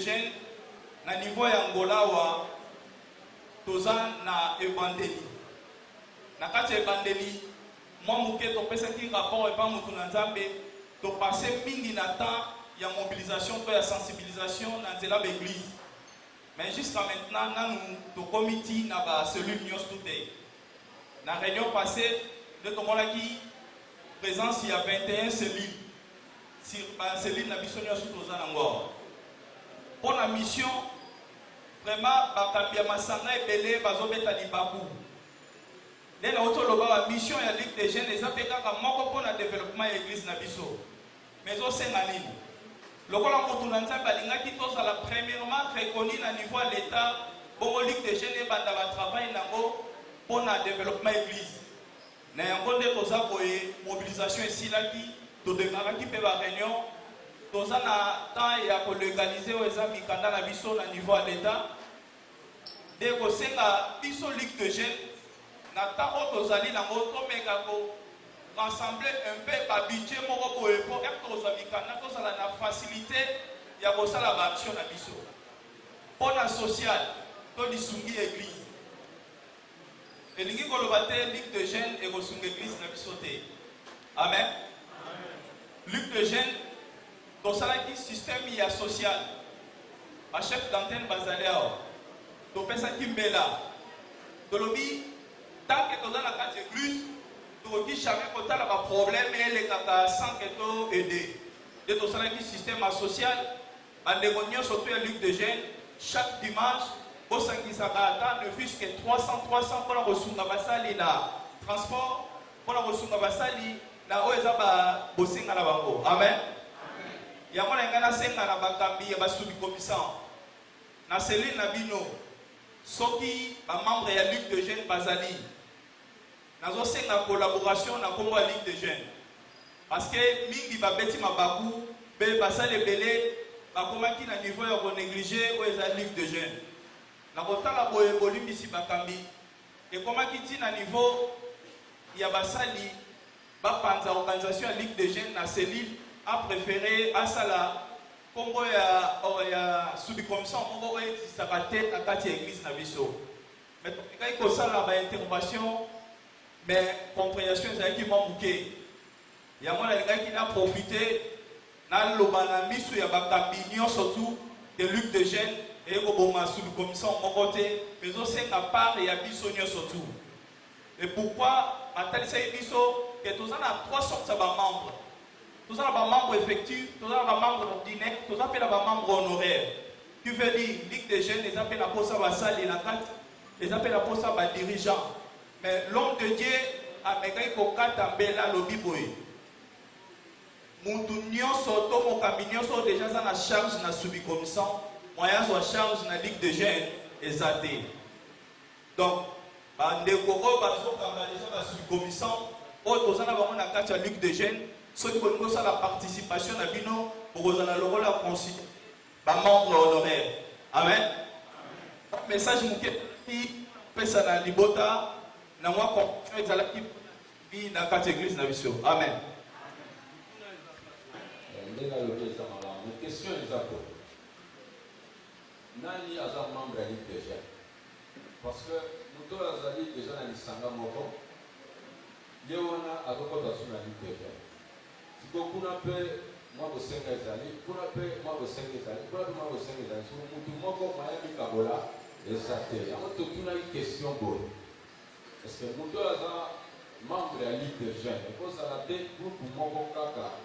jeunes na niveau ya Angola wa toza na ebandeli na kati ebandeli moi moke topesaki rapport epa mutu na nzambe topase mingi na temps ya mobilisation to ya sensibilisation na nzela l'église mais jusqu'à maintenant nanu tokomi ti na bacellule nyonso tute na réunion passée nde tomonaki présence ya 21 cellules sur bacellule na biso nyonso toza nango mpo na mission vraiment bakambi ya masanga ebele bazobeta libaku nde na otoloba ba mission ya ligue des jeunes eza mpe kaka moko mpo na développement ya église na biso mais osenga nini lokola motu na nzambe alingaki tozala premièrement reconnu na niveau ya l'état bongo ligue des jeunes ebanda batravail nango mpo na développement église na yango nde toza boye mobilisation esilaki todemaraki mpe baréunion toza na temps ya kolégalize oyo eza mikanda na biso na niveau ya l'état nde kosenga biso ligue de jeunes na temps oyo tozali nango tomeka rassembler un peu par budget moko boye po tozwa mikanda tozala na facilité ya kosala baaction na biso mpo na social to lisungi église elingi koloba te ligue de jeunes ekosunga église na biso te amen ligue de jeunes tosalaki système ya social bachef d'antenne bazali awa topesaki mbela tolobi tant que toza na kati église tokoki jamais kotala baproblème elekaka sans que to aide nde tosalaki système social bandeko nyonso to ya ligue de jeunes chaque dimanche bosangisaka ata ne fût que 300 mpona kosunga basali na transport mpona kosunga basali na oyo eza bosenga na bango amen yango na ngai nasenga na bakambi ya basubi commission na cellule na bino soki bamembre ya ligue de jeunes bazali nazosenga collaboration na kombo ya ligue de jeunes parce que mingi babeti mabaku mpe basali ebele bakomaki na niveau ya konéglige oyo eza ligue de jeunes na kotala boye bolimbisi bakambi ekomaki ti na niveau ya basali bapanza organisation ya ligue de jeunes na cellule a préféré asala kombo ya subcommission moko oyo etisaka te na kati ya église na biso mais tokekaki kosala baintervention mais compréhension ezalaki mwa moke yango nalingaki na profite naloba na miso ya bakambi nyonso tu de ligue de jeunes ekoboma subcommission moko te mais osenga part ya biso nyonso tu et pourquoi batalisaki biso ke toza na 3 sortes ya bamembre toza na bamembre effectif toza na bamembre ordinaire toza mpe na bamembre honoraire qui veut dire ligue de jeunes eza mpe na posa basali na kati eza mpe na posa badirigeant mais l'homme de Dieu amekaki kokata mbela lobi boye mutu nyonso to mokambi nyonso déjà aza na charge na subcommission moyen azwa charge na ligue de jeunes eza te donc bandeko oyo bazokanga déjà basubcommission oyo toza na bango na kati ya ligue de jeunes soki bolingi kosala participation na bino bokozala lokola considéré bamembre honoraire amen message moke pesa na libota na mwa compréhension ezalaki bi na kati église na biso amen ndenge alobi eza malamu question eza po nani aza membre ya ligue de jeunes parce que moto oyo azali deja na lisanga moko ye wana azokota so na ligue de jeunes siko kuna mpe mwa bosenga ezali kuna mpe mwa bosenga ezali kuna mpe mwa bosenga ezali siko motu moko maya mikabola eza te yango totunaki question boye est ce que moto oyo aza membre ya ligue de jeunes ekozala te groupe moko kaka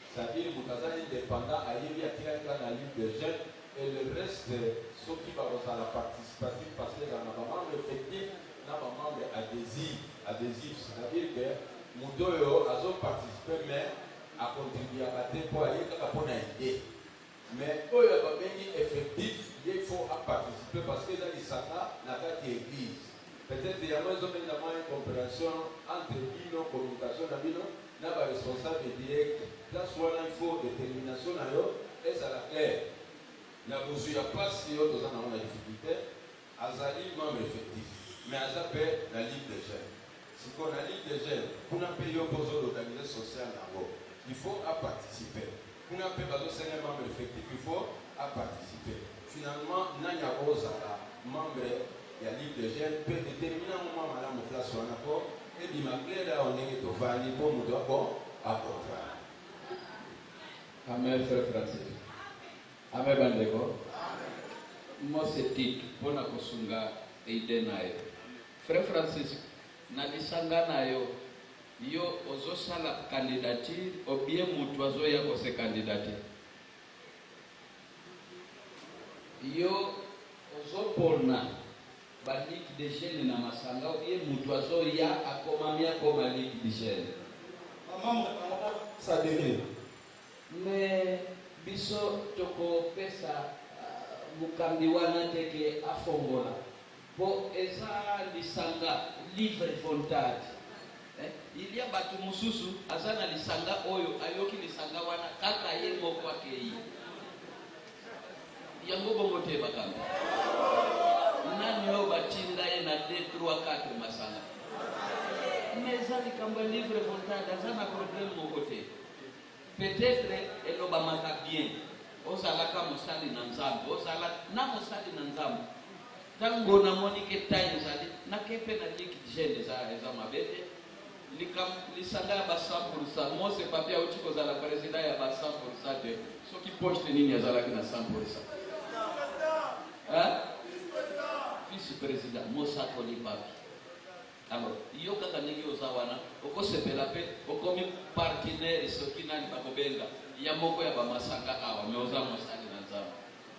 c'est-à-dire moto aza indépendant ayebi atikaki kaka na ligue de jeunes et le reste soki bakozala participatif parce que ezala na bamembre effectif na bamembre adhésif c'est-à-dire que moto oyo azoparticipe mais akontribuaka te mpo aye kaka mpo na ide mais oyo babengi effectif ye faut aparticipe parce que eza lisanga na kati ya église peut-être yango ezobenga mwa incompréhension entre bino communication na bino na baresponsable direct place wana il faut détermination na yo ezala claire na bozwi ya place yo toza nango na difficulté azali membre effectif mais aza mpe na ligue de jeunes sikoyo na ligue de jeunes kuna mpe yo kozolorganize social nango il faut aparticiper kuna mpe bazosenga membre effectif il faut aparticiper finalement nani akozala membre ya Ligue des jeunes peut déterminer un moment malamu place wana po ebima claire awa ndenge tovandi mpo moto ako akontra. Amen, frère Francis. Amen, bandeko. Moi, c'est titre pour la kosunga eide nayo. Frère Francis, na lisanga nayo yo ozosala candidature ou bien mutu azoya kose candidature. Yo ozopona ba Ligue des jeunes na masanga ou bien mutu azoya akomamia koma Ligue des jeunes. Maman, ça devient. Mais biso toko pesa mukambi wana teke afongola po eza lisanga livre volontaire. Il y a batu mususu azana lisanga oyo ayoki lisanga wana kaka ye moko akei yango bongo te bakanga nani oyo batinda ye na 2 3 4 masanga mais eza likambo livre volontaire azana problème moko te. Peut-être elobamaka bien ozalaka mosali na nzambe ozala na mosali na nzambe ntango namoni ke taille ezali nakepe na Ligue des jeunes eza mabe te lisanga ya ba 100%. Mose papi auti kozala président ya ba 100% te soki poste nini azalaki na 100%. Vice président Mosa Koli papi. Alors, yo kaka ndenge oza wana okosepela pe okomi partenaire soki nani bakobenga ya moko ya bamasanga awa me oza mosali na nzambe.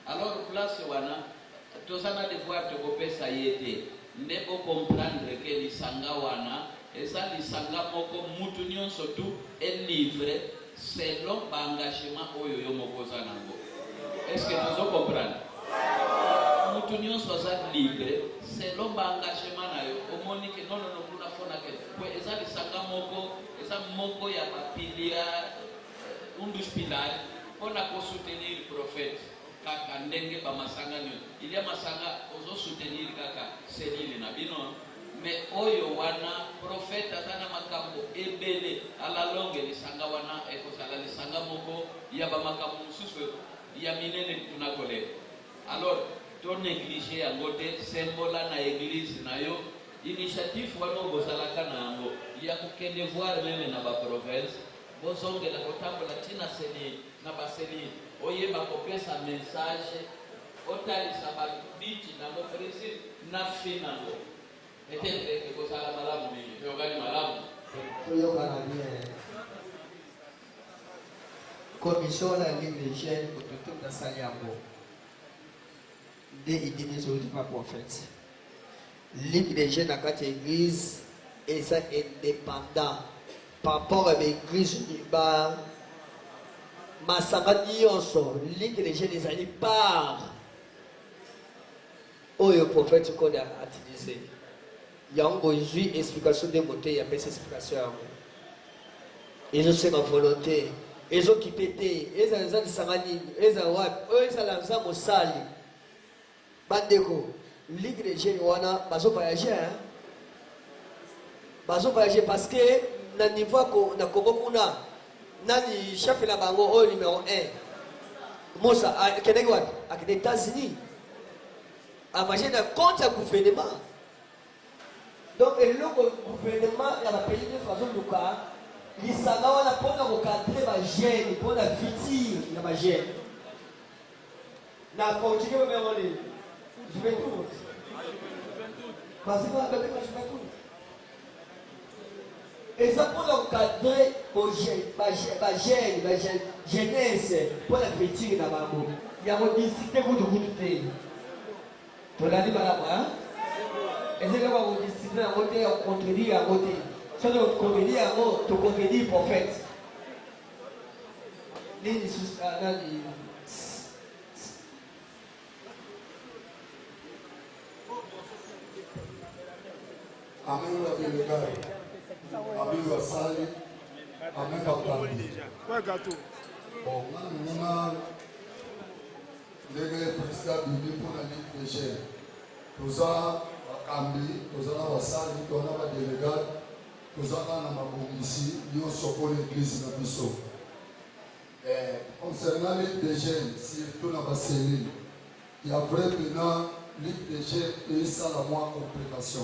Alors place wana tozana devoir tokopesa ye te nde bocomprendre ke lisanga wana eza lisanga moko mutu nyonso tu elivre selon baengagement oyo yo moko oza nango. Est-ce que tozocomprendre? Mutu nyonso aza libre selon baengagement na yo omoni ke non kuna fona ke po eza lisanga moko eza moko ya bapilia undus pilar mpona kosoutenir prophète kaka ndenge bamasanga nyo il y a masanga ozosoutenir kaka selile na bino mais oyo wana prophète aza na makambo ebele ala longe lisanga wana ekozala lisanga moko ya bamakambo mosusu ya minene tunakolela. Alors to négliger yango te sembola na église na yo initiative wana bozalaka na yango ya kokende voir meme na baprovince bozongela kotambola tina seni na baseni oyeba kopesa message otalisa babiti nango précise na fi nango etetre kozala malamu mingi toyokani malamu toyokana bien commission la Ligue des jeunes autour de Saliambo des idées pas prophète. Ligue des jeunes à quatre églises et ça indépendant par rapport à l'église du bar. Masanga Nyonso, Ligue des jeunes des années par où le prophète qu'on a utilisé. Il y a une explication de monter, il y a une explication. Ils ont fait ma volonté. Ils ont quitté, ils ont dit Sangani, ils ont dit Sali. Bandeko, Ligue des jeunes, ils ont voyagé. Ils ont voyagé parce que, dans le niveau qu'on a Congo, nani chef la bango au numéro 1. Mosa, à les États-Unis. À voyager contre le gouvernement. Donc, le gouvernement, il y a un pays de façon de cas. Il s'en va pour encadrer ma gêne, pour la victime de ma gêne. Na continuer à me rendre. Je vais tout. Parce que je vais tout. Et ça pour encadrer ma jeunesse, pour la victime de ma mort. Il y a une discipline de goûter. Pour la dire là-bas, et c'est là où on discipline à côté, on contredit à côté. Ça doit contredire à côté, tu contredis le prophète. Amen wa Bilugari, Amen wa Sali, Amen wa Kambi. Bon, maintenant, ndenge président bibi pour la Ligue des jeunes. Toza Kambi, toza na wasali, toza na délégat, toza na mabongisi, nyonso pour l'église na biso. Concernant les jeunes, surtout na baseli, Il y a vrai maintenant ligue des chefs et ça la moins complication.